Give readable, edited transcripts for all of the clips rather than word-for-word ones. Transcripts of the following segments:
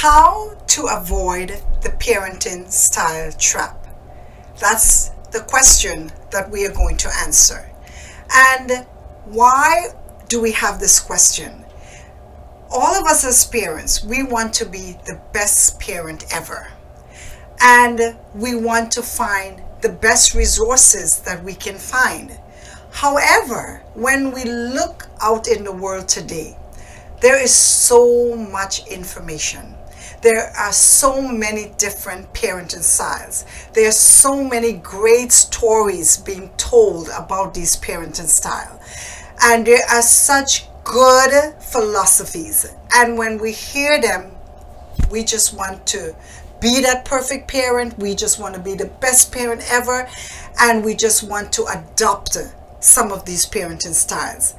How to avoid the parenting style trap? That's the question that we are going to answer. And why do we have this question? All of us as parents, we want to be the best parent ever. And we want to find the best resources that we can find. However, when we look out in the world today, there is so much information. There are so many different parenting styles. There are so many great stories being told about these parenting styles. And there are such good philosophies. And when we hear them, we just want to be that perfect parent. We just want to be the best parent ever. And we just want to adopt some of these parenting styles.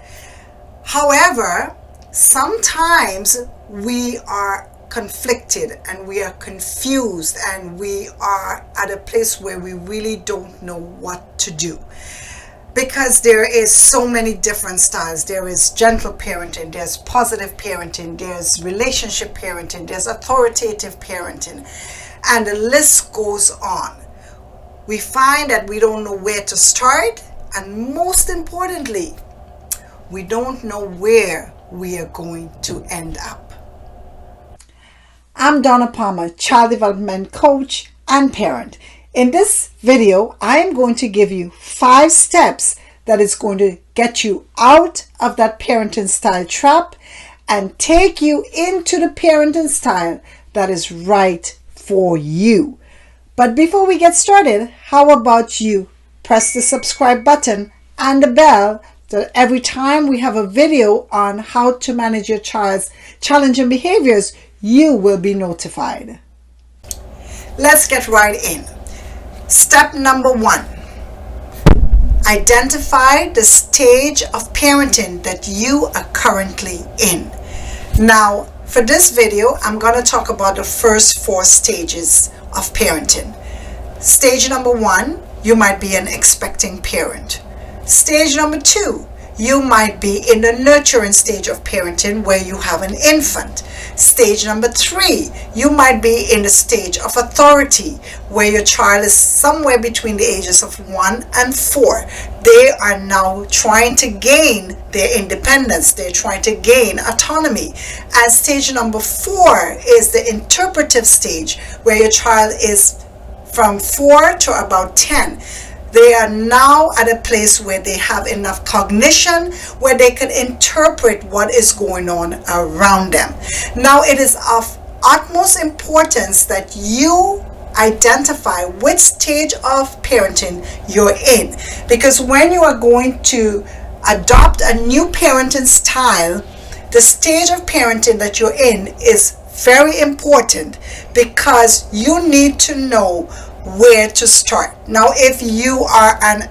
However, sometimes we are conflicted and we are confused and we are at a place where we really don't know what to do, because there is so many different styles. There is gentle parenting, there's positive parenting, there's relationship parenting, there's authoritative parenting, and the list goes on. We find that we don't know where to start, and most importantly, we don't know where we are going to end up. I'm Donna Palmer, child development coach and parent. In this video, I am going to give you 5 steps that is going to get you out of that parenting style trap and take you into the parenting style that is right for you. But before we get started, how about you press the subscribe button and the bell so every time we have a video on how to manage your child's challenging behaviors, you will be notified. Let's get right in. Step number 1. Identify the stage of parenting that you are currently in. Now, for this video, I'm going to talk about the first 4 stages of parenting. Stage number 1, you might be an expecting parent. Stage number 2, you might be in the nurturing stage of parenting where you have an infant. Stage number 3, you might be in the stage of authority where your child is somewhere between the ages of 1 and 4. They are now trying to gain their independence. They're trying to gain autonomy. And stage number 4 is the interpretive stage where your child is from 4 to about 10. They are now at a place where they have enough cognition, where they can interpret what is going on around them. Now, it is of utmost importance that you identify which stage of parenting you're in. Because when you are going to adopt a new parenting style, the stage of parenting that you're in is very important, because you need to know where to start. Now, if you are an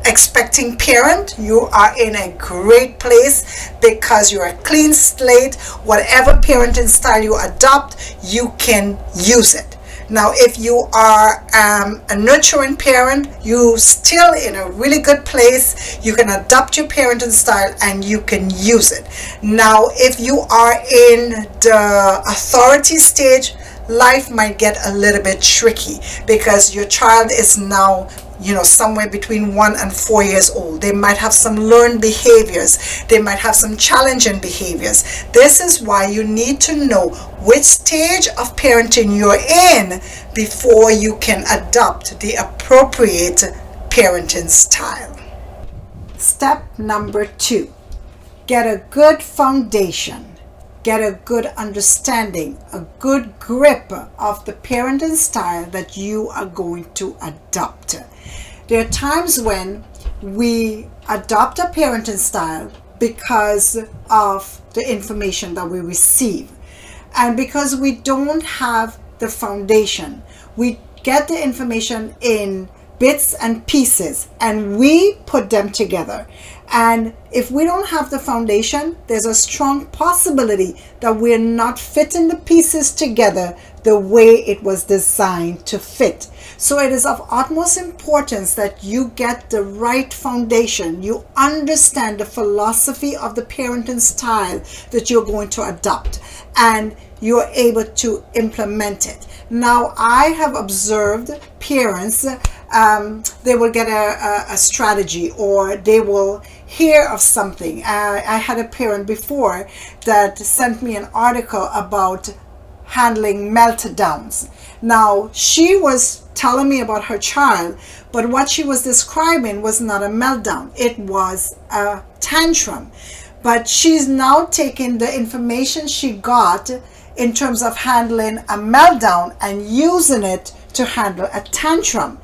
expecting parent, you are in a great place because you're a clean slate. Whatever parenting style you adopt, you can use it. Now, if you are a nurturing parent, you're still in a really good place. You can adopt your parenting style and you can use it. Now, if you are in the authority stage, life might get a little bit tricky because your child is now, somewhere between 1 and 4 years old. They might have some learned behaviors. They might have some challenging behaviors. This is why you need to know which stage of parenting you're in before you can adopt the appropriate parenting style. Step number 2. Get a good foundation. Get a good understanding, a good grip of the parenting style that you are going to adopt. There are times when we adopt a parenting style because of the information that we receive. And because we don't have the foundation, we get the information in bits and pieces and we put them together. And if we don't have the foundation, there's a strong possibility that we're not fitting the pieces together the way it was designed to fit. So it is of utmost importance that you get the right foundation. You understand the philosophy of the parenting style that you're going to adopt, and you're able to implement it. Now, I have observed parents, they will get a strategy, or they will hear of something. I had a parent before that sent me an article about handling meltdowns. Now, she was telling me about her child, but what she was describing was not a meltdown. It was a tantrum. But she's now taking the information she got in terms of handling a meltdown and using it to handle a tantrum.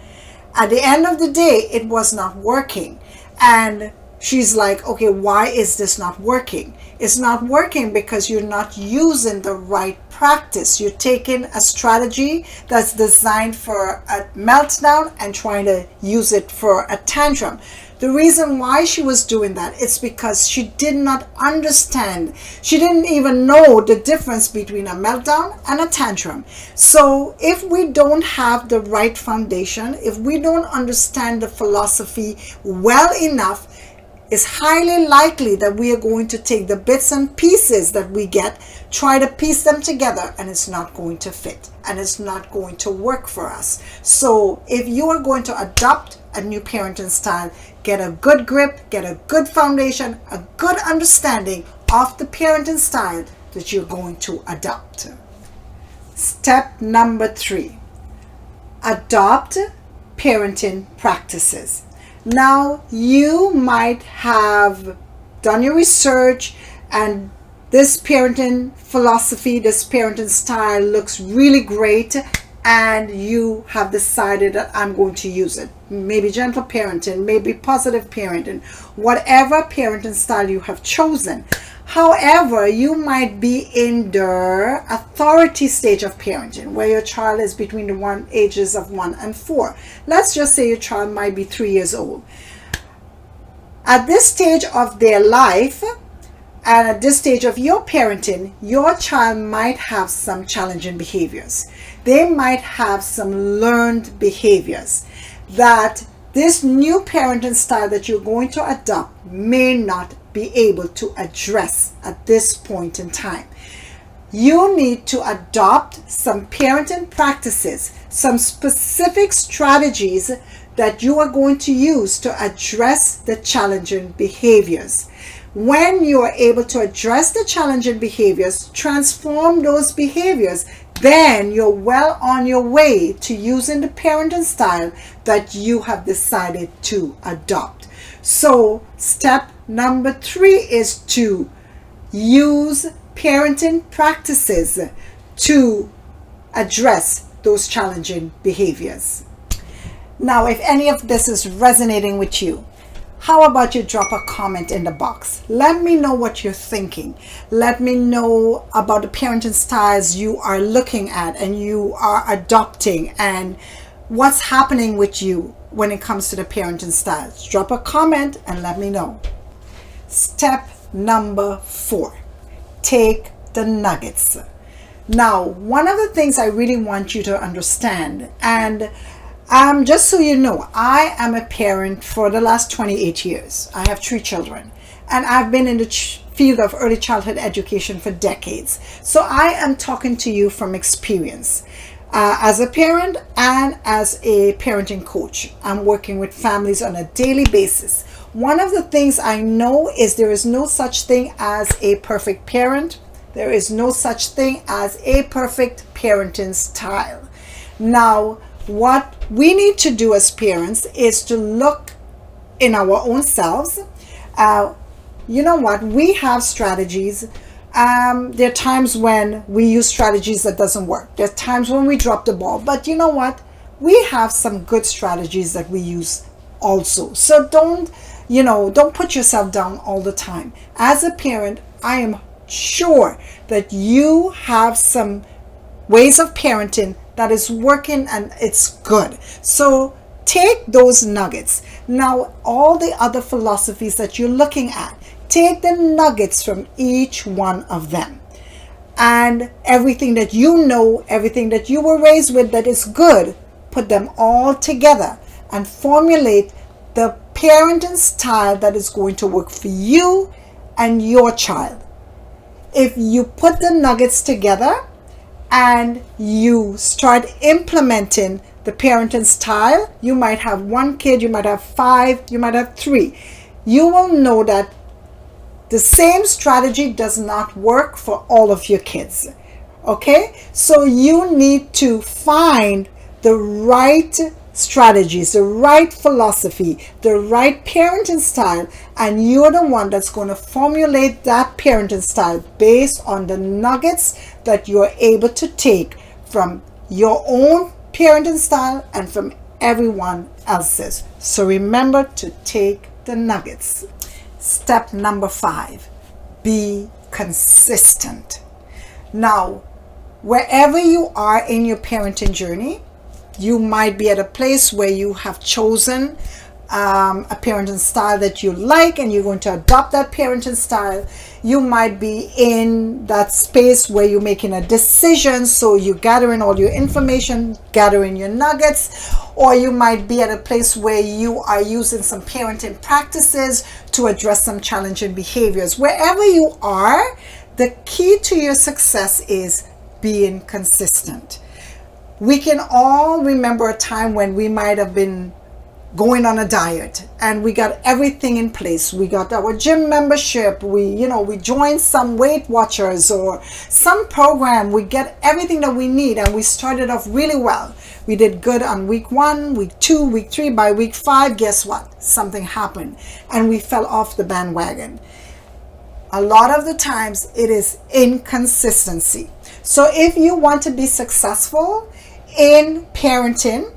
At the end of the day, it was not working. And she's like, okay, why is this not working? It's not working because you're not using the right practice. You're taking a strategy that's designed for a meltdown and trying to use it for a tantrum. The reason why she was doing that is because she did not understand. She didn't even know the difference between a meltdown and a tantrum. So if we don't have the right foundation, if we don't understand the philosophy well enough, it's highly likely that we are going to take the bits and pieces that we get, try to piece them together, and it's not going to fit and it's not going to work for us. So if you are going to adopt a new parenting style, get a good grip, get a good foundation, a good understanding of the parenting style that you're going to adopt. Step number 3, adopt parenting practices. Now, you might have done your research and this parenting philosophy, this parenting style looks really great, and you have decided that I'm going to use it. Maybe gentle parenting, maybe positive parenting, whatever parenting style you have chosen. However, you might be in the authority stage of parenting, where your child is between the ages of 1 and 4. Let's just say your child might be 3 years old. At this stage of their life, and at this stage of your parenting, your child might have some challenging behaviors. They might have some learned behaviors that this new parenting style that you're going to adopt may not be able to address at this point in time. You need to adopt some parenting practices, some specific strategies that you are going to use to address the challenging behaviors. When you are able to address the challenging behaviors, transform those behaviors, then you're well on your way to using the parenting style that you have decided to adopt. So step number 3 is to use parenting practices to address those challenging behaviors. Now, if any of this is resonating with you, how about you drop a comment in the box? Let me know what you're thinking. Let me know about the parenting styles you are looking at and you are adopting, and what's happening with you when it comes to the parenting styles. Drop a comment and let me know. Step number 4, take the nuggets. Now, one of the things I really want you to understand, and just so you know, I am a parent for the last 28 years. I have 3 children, and I've been in the field of early childhood education for decades. So I am talking to you from experience. As a parent and as a parenting coach, I'm working with families on a daily basis. One of the things I know is there is no such thing as a perfect parent. There is no such thing as a perfect parenting style. Now, what we need to do as parents is to look in our own selves. You know what? We have strategies. There are times when we use strategies that doesn't work. There are times when we drop the ball. But you know what? We have some good strategies that we use also. So don't put yourself down all the time. As a parent, I am sure that you have some ways of parenting that is working and it's good. So take those nuggets. Now, all the other philosophies that you're looking at, take the nuggets from each one of them. And everything that you know, everything that you were raised with that is good, put them all together and formulate the parenting style that is going to work for you and your child. If you put the nuggets together and you start implementing the parenting style, you might have one kid, you might have 5, you might have 3. You will know that the same strategy does not work for all of your kids. Okay? So you need to find the right strategies, the right philosophy, the right parenting style, and you're the one that's going to formulate that parenting style based on the nuggets that you're able to take from your own parenting style and from everyone else's. So remember to take the nuggets. Step number 5, be consistent. Now, wherever you are in your parenting journey, you might be at a place where you have chosen a parenting style that you like and you're going to adopt that parenting style. You might be in that space where you're making a decision, so you're gathering all your information, gathering your nuggets, or you might be at a place where you are using some parenting practices to address some challenging behaviors. Wherever you are, the key to your success is being consistent. We can all remember a time when we might have been going on a diet and we got everything in place. We got our gym membership, we joined some Weight Watchers or some program. We get everything that we need and we started off really well. We did good on week 1, week 2, week 3. By week 5, guess what? Something happened and we fell off the bandwagon. A lot of the times it is inconsistency. So if you want to be successful in parenting,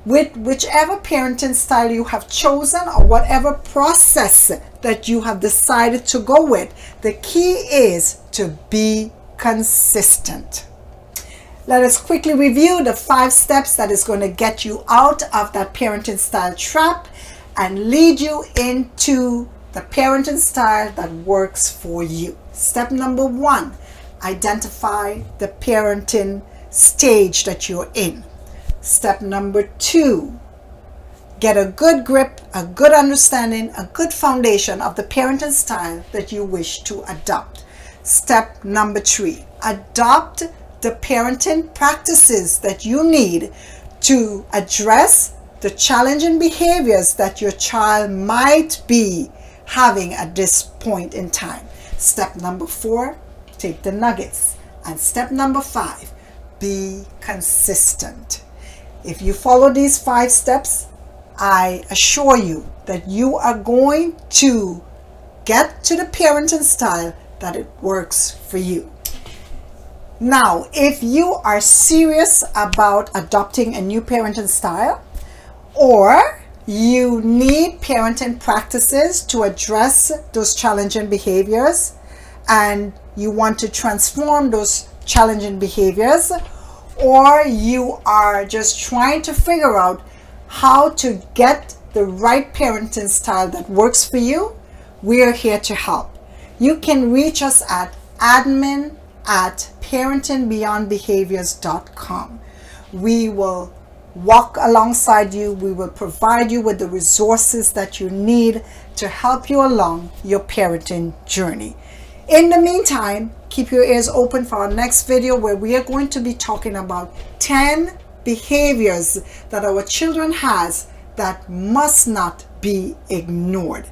with whichever parenting style you have chosen or whatever process that you have decided to go with, the key is to be consistent. Let us quickly review the 5 steps that is going to get you out of that parenting style trap and lead you into the parenting style that works for you. Step number 1, identify the parenting stage that you're in. Step number 2, get a good grip, a good understanding, a good foundation of the parenting style that you wish to adopt. Step number 3, adopt the parenting practices that you need to address the challenging behaviors that your child might be having at this point in time. Step number 4, take the nuggets. And step number 5, be consistent. If you follow these 5 steps, I assure you that you are going to get to the parenting style that it works for you. Now, if you are serious about adopting a new parenting style, or you need parenting practices to address those challenging behaviors, and you want to transform those challenging behaviors, or you are just trying to figure out how to get the right parenting style that works for you, we are here to help. You can reach us at admin@parentingbeyondbehaviors.com. We will walk alongside you. We will provide you with the resources that you need to help you along your parenting journey. In the meantime, keep your ears open for our next video where we are going to be talking about 10 behaviors that our children has that must not be ignored.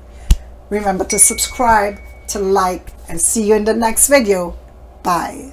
Remember to subscribe, to like, and see you in the next video. Bye.